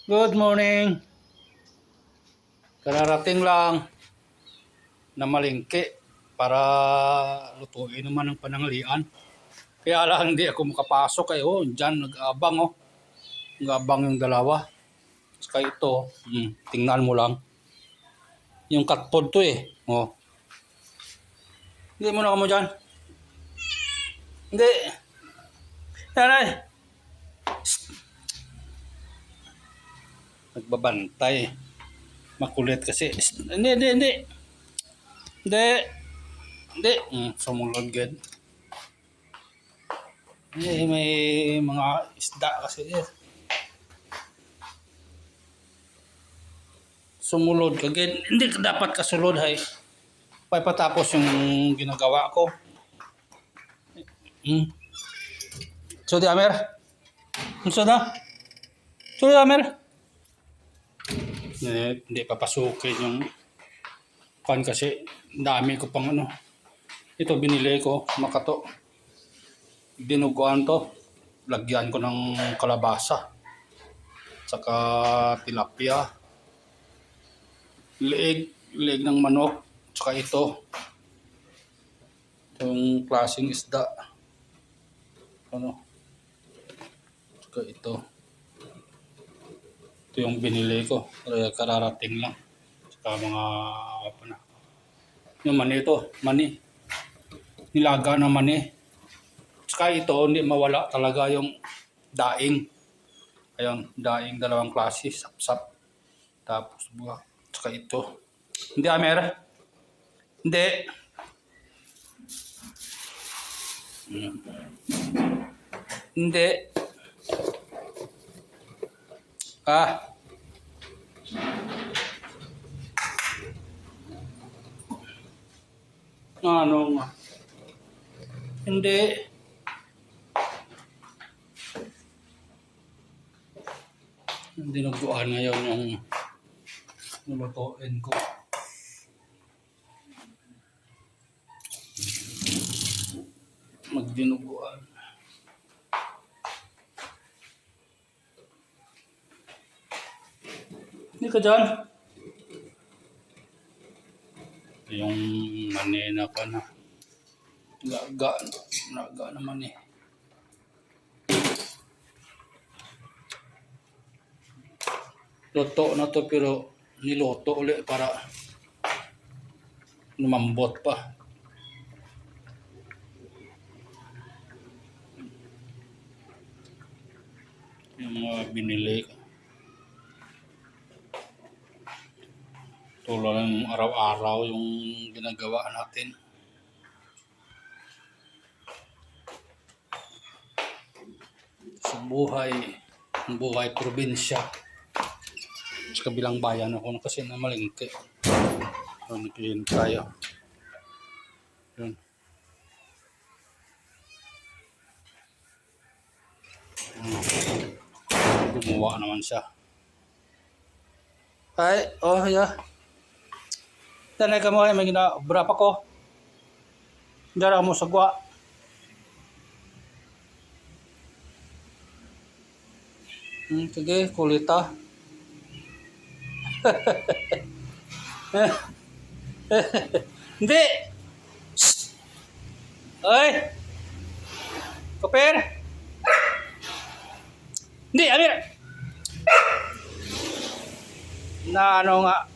Good morning. Kararating lang na malingki para lutuin naman ang pananghalian. Kaya lang hindi ako makapasok dyan nag-aabang Nag-aabang yung dalawa. Saka ito, tingnan mo lang. Yung katpod to oh. Hindi mo na kamo dyan. Hindi. Yan ay. Nagbabantay. Makulit kasi. Hindi. Sumulod gid. May mga isda kasi Sumulod ka gid. Hindi ka dapat kasulod hay. Patapos yung ginagawa ko. So di Amer? So di Amer? Hindi papasukin yung kan kasi dami ko pang Ito binili ko, makato. Dinuguan to. Lagyan ko ng kalabasa. Saka tilapia. Leeg ng manok. Saka ito. Itong klaseng isda. Saka ito. Ito yung binili ko. Kararating lang. Saka mga yung mani ito. Mani. Nilaga na mani. Saka ito, hindi mawala talaga yung daing. Ayun, daing dalawang klase. Sap-sap. Tapos buha. Saka ito. Hindi Amer? Hindi. Hindi. Ano nga? Hindi. Dinuguan ngayon yung nulutuin ko. Magdinuguan. Hindi ka dyan? Yung manina pa na. Laga naman Luto na to pero niluto ulit para lumambot pa. Yung mga binili ko. Tulad ng araw-araw yung ginagawa natin. Sa buhay probinsya. Sa kabilang bayan ako kasi namalingki. Nagkihin tayo. Yun. Gumawa naman siya. Yeah. Tanay ka mo may ginabra pa ko. Dara mo sagwa. Sige, kulita. Hindi. Oy. Koper. Hindi, Amir. Na nga.